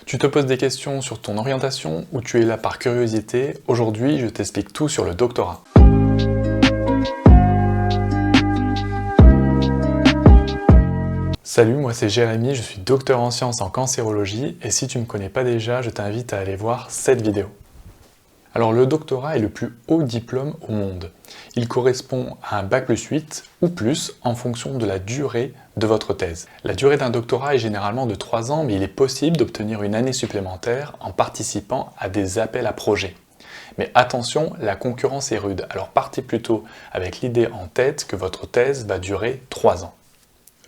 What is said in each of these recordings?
Tu te poses des questions sur ton orientation ou tu es là par curiosité? Aujourd'hui, je t'explique tout sur le doctorat. Salut, moi c'est Jérémy, je suis docteur en sciences en cancérologie et si tu ne me connais pas déjà, je t'invite à aller voir cette vidéo. Alors le doctorat est le plus haut diplôme au monde. Il correspond à un bac+8 ou plus en fonction de la durée de votre thèse. La durée d'un doctorat est généralement de 3 ans, mais il est possible d'obtenir une année supplémentaire en participant à des appels à projets. Mais attention, la concurrence est rude, alors partez plutôt avec l'idée en tête que votre thèse va durer 3 ans.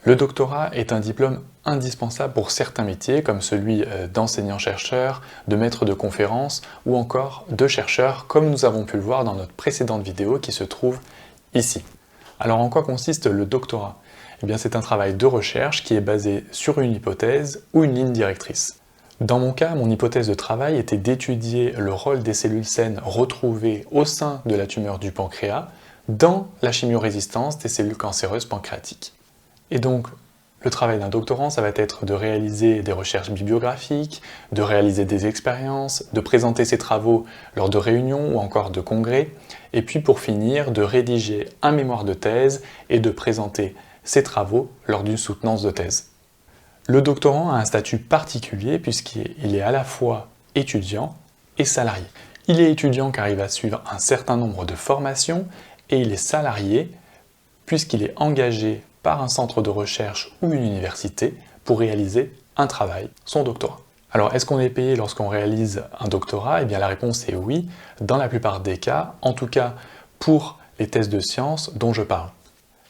Le doctorat est un diplôme indispensable pour certains métiers, comme celui d'enseignant-chercheur, de maître de conférence ou encore de chercheur, comme nous avons pu le voir dans notre précédente vidéo qui se trouve ici. Alors en quoi consiste le doctorat? Eh bien c'est un travail de recherche qui est basé sur une hypothèse ou une ligne directrice. Dans mon cas, mon hypothèse de travail était d'étudier le rôle des cellules saines retrouvées au sein de la tumeur du pancréas dans la chimiorésistance des cellules cancéreuses pancréatiques. Et donc, le travail d'un doctorant, ça va être de réaliser des recherches bibliographiques, de réaliser des expériences, de présenter ses travaux lors de réunions ou encore de congrès, et puis pour finir, de rédiger un mémoire de thèse et de présenter ses travaux lors d'une soutenance de thèse. Le doctorant a un statut particulier puisqu'il est à la fois étudiant et salarié. Il est étudiant car il va suivre un certain nombre de formations et il est salarié puisqu'il est engagé par un centre de recherche ou une université pour réaliser un travail, son doctorat. Alors, est-ce qu'on est payé lorsqu'on réalise un doctorat? Eh bien, la réponse est oui, dans la plupart des cas, en tout cas pour les thèses de sciences dont je parle.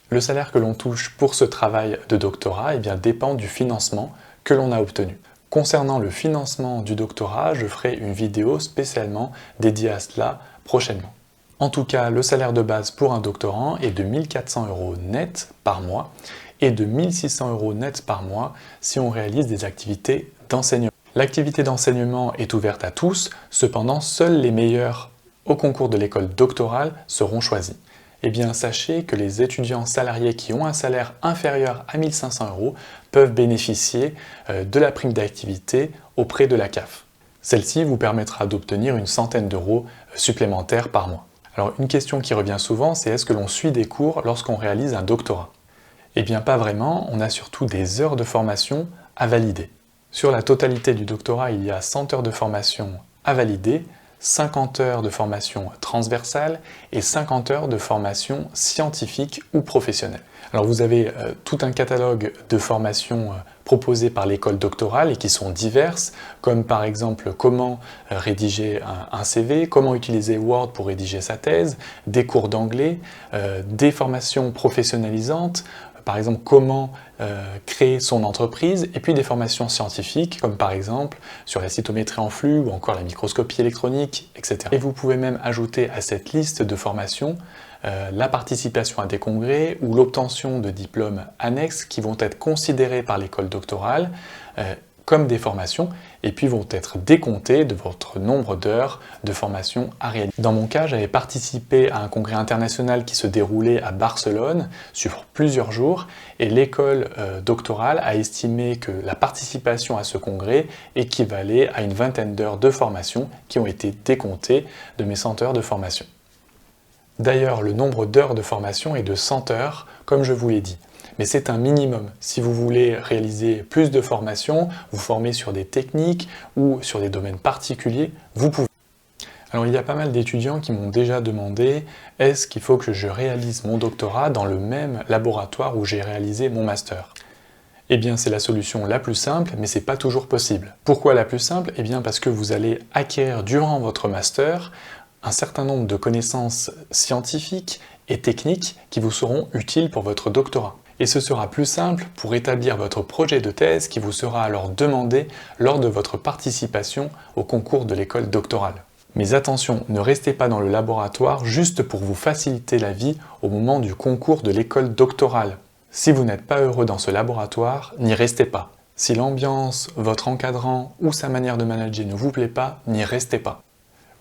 Le salaire que l'on touche pour ce travail de doctorat eh bien, dépend du financement que l'on a obtenu. Concernant le financement du doctorat, je ferai une vidéo spécialement dédiée à cela prochainement. En tout cas, le salaire de base pour un doctorant est de 1 400 € net par mois et de 1 600 € net par mois si on réalise des activités d'enseignement. L'activité d'enseignement est ouverte à tous, cependant seuls les meilleurs au concours de l'école doctorale seront choisis. Eh bien, sachez que les étudiants salariés qui ont un salaire inférieur à 1 500 € peuvent bénéficier de la prime d'activité auprès de la CAF. Celle-ci vous permettra d'obtenir une centaine d'euros supplémentaires par mois. Alors une question qui revient souvent, c'est est-ce que l'on suit des cours lorsqu'on réalise un doctorat? Eh bien pas vraiment, on a surtout des heures de formation à valider. Sur la totalité du doctorat, il y a 100 heures de formation à valider, 50 heures de formation transversale et 50 heures de formation scientifique ou professionnelle. Alors vous avez tout un catalogue de formations proposées par l'école doctorale et qui sont diverses, comme par exemple comment rédiger un CV, comment utiliser Word pour rédiger sa thèse, des cours d'anglais, des formations professionnalisantes, par exemple comment créer son entreprise, et puis des formations scientifiques, comme par exemple sur la cytométrie en flux ou encore la microscopie électronique, etc. Et vous pouvez même ajouter à cette liste de formations la participation à des congrès ou l'obtention de diplômes annexes qui vont être considérés par l'école doctorale comme des formations et puis vont être décomptés de votre nombre d'heures de formation à réaliser. Dans mon cas, j'avais participé à un congrès international qui se déroulait à Barcelone sur plusieurs jours et l'école doctorale a estimé que la participation à ce congrès équivalait à une vingtaine d'heures de formation qui ont été décomptées de mes 100 heures de formation. D'ailleurs, le nombre d'heures de formation est de 100 heures, comme je vous l'ai dit. Mais c'est un minimum. Si vous voulez réaliser plus de formations, vous former sur des techniques ou sur des domaines particuliers, vous pouvez. Alors il y a pas mal d'étudiants qui m'ont déjà demandé « Est-ce qu'il faut que je réalise mon doctorat dans le même laboratoire où j'ai réalisé mon master ?» Eh bien c'est la solution la plus simple, mais c'est pas toujours possible. Pourquoi la plus simple? Eh bien parce que vous allez acquérir durant votre master un certain nombre de connaissances scientifiques et techniques qui vous seront utiles pour votre doctorat. Et ce sera plus simple pour établir votre projet de thèse qui vous sera alors demandé lors de votre participation au concours de l'école doctorale. Mais attention, ne restez pas dans le laboratoire juste pour vous faciliter la vie au moment du concours de l'école doctorale. Si vous n'êtes pas heureux dans ce laboratoire, n'y restez pas. Si l'ambiance, votre encadrant ou sa manière de manager ne vous plaît pas, n'y restez pas.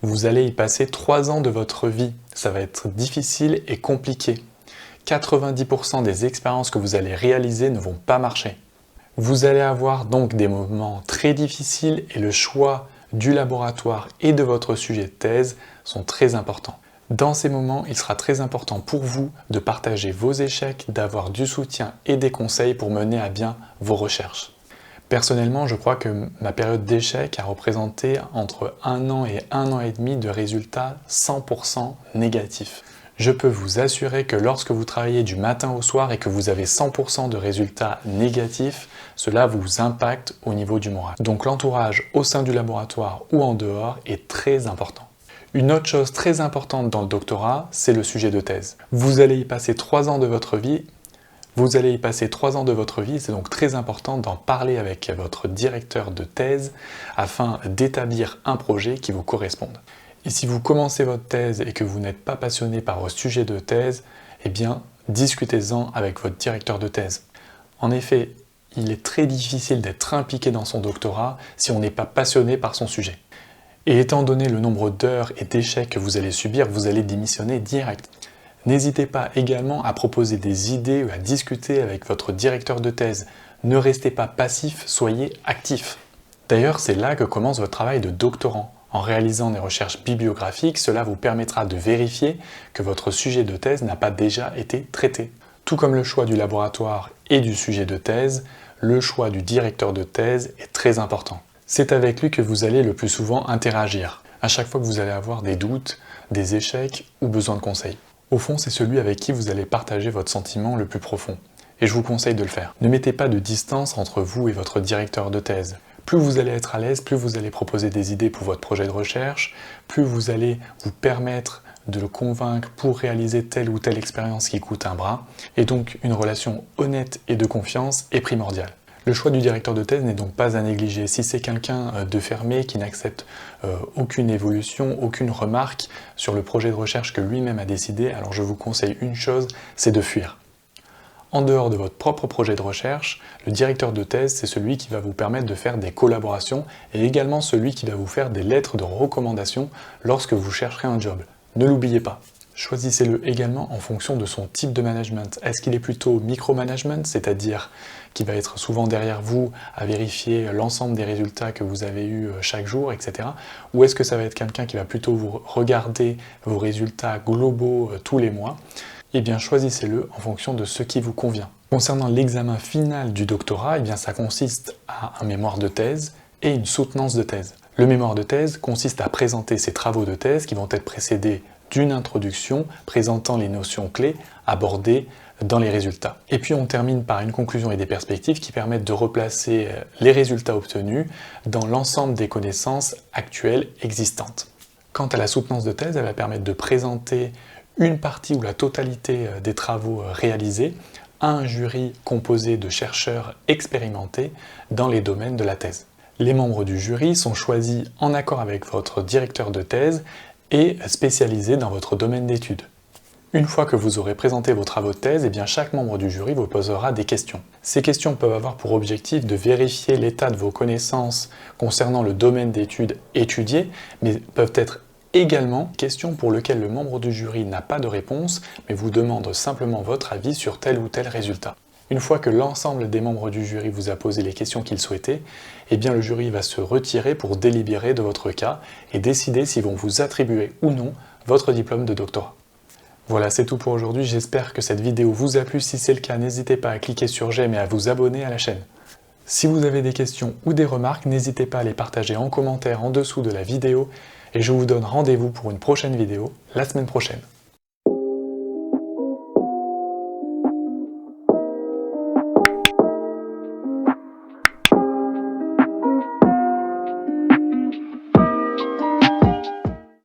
Vous allez y passer 3 ans de votre vie. Ça va être difficile et compliqué. 90% des expériences que vous allez réaliser ne vont pas marcher. Vous allez avoir donc des moments très difficiles et le choix du laboratoire et de votre sujet de thèse sont très importants. Dans ces moments, il sera très important pour vous de partager vos échecs, d'avoir du soutien et des conseils pour mener à bien vos recherches. Personnellement, je crois que ma période d'échec a représenté entre 1 an et 1 an et demi de résultats 100% négatifs. Je peux vous assurer que lorsque vous travaillez du matin au soir et que vous avez 100% de résultats négatifs, cela vous impacte au niveau du moral. Donc l'entourage au sein du laboratoire ou en dehors est très important. Une autre chose très importante dans le doctorat, c'est le sujet de thèse. Vous allez y passer 3 ans de votre vie. C'est donc très important d'en parler avec votre directeur de thèse afin d'établir un projet qui vous corresponde. Et si vous commencez votre thèse et que vous n'êtes pas passionné par votre sujet de thèse, eh bien, discutez-en avec votre directeur de thèse. En effet, il est très difficile d'être impliqué dans son doctorat si on n'est pas passionné par son sujet. Et étant donné le nombre d'heures et d'échecs que vous allez subir, vous allez démissionner direct. N'hésitez pas également à proposer des idées ou à discuter avec votre directeur de thèse. Ne restez pas passif, soyez actif. D'ailleurs, c'est là que commence votre travail de doctorant. En réalisant des recherches bibliographiques, cela vous permettra de vérifier que votre sujet de thèse n'a pas déjà été traité. Tout comme le choix du laboratoire et du sujet de thèse, le choix du directeur de thèse est très important. C'est avec lui que vous allez le plus souvent interagir, à chaque fois que vous allez avoir des doutes, des échecs ou besoin de conseils. Au fond, c'est celui avec qui vous allez partager votre sentiment le plus profond. Et je vous conseille de le faire. Ne mettez pas de distance entre vous et votre directeur de thèse. Plus vous allez être à l'aise, plus vous allez proposer des idées pour votre projet de recherche, plus vous allez vous permettre de le convaincre pour réaliser telle ou telle expérience qui coûte un bras. Et donc, une relation honnête et de confiance est primordiale. Le choix du directeur de thèse n'est donc pas à négliger. Si c'est quelqu'un de fermé qui n'accepte aucune évolution, aucune remarque sur le projet de recherche que lui-même a décidé, alors je vous conseille une chose, c'est de fuir. En dehors de votre propre projet de recherche, le directeur de thèse, c'est celui qui va vous permettre de faire des collaborations et également celui qui va vous faire des lettres de recommandation lorsque vous chercherez un job. Ne l'oubliez pas. Choisissez-le également en fonction de son type de management. Est-ce qu'il est plutôt micromanagement, c'est-à-dire qui va être souvent derrière vous à vérifier l'ensemble des résultats que vous avez eus chaque jour, etc. Ou est-ce que ça va être quelqu'un qui va plutôt vous regarder vos résultats globaux tous les mois? Eh bien, choisissez-le en fonction de ce qui vous convient. Concernant l'examen final du doctorat, eh bien, ça consiste à un mémoire de thèse et une soutenance de thèse. Le mémoire de thèse consiste à présenter ses travaux de thèse qui vont être précédés d'une introduction présentant les notions clés abordées dans les résultats. Et puis on termine par une conclusion et des perspectives qui permettent de replacer les résultats obtenus dans l'ensemble des connaissances actuelles existantes. Quant à la soutenance de thèse, elle va permettre de présenter une partie ou la totalité des travaux réalisés à un jury composé de chercheurs expérimentés dans les domaines de la thèse. Les membres du jury sont choisis en accord avec votre directeur de thèse et spécialisés dans votre domaine d'études. Une fois que vous aurez présenté vos travaux de thèse, eh bien chaque membre du jury vous posera des questions. Ces questions peuvent avoir pour objectif de vérifier l'état de vos connaissances concernant le domaine d'études étudié, mais peuvent être également questions pour lesquelles le membre du jury n'a pas de réponse, mais vous demande simplement votre avis sur tel ou tel résultat. Une fois que l'ensemble des membres du jury vous a posé les questions qu'il souhaitait, eh bien le jury va se retirer pour délibérer de votre cas et décider s'ils vont vous attribuer ou non votre diplôme de doctorat. Voilà, c'est tout pour aujourd'hui, j'espère que cette vidéo vous a plu. Si c'est le cas, n'hésitez pas à cliquer sur j'aime et à vous abonner à la chaîne. Si vous avez des questions ou des remarques, n'hésitez pas à les partager en commentaire en dessous de la vidéo et je vous donne rendez-vous pour une prochaine vidéo la semaine prochaine.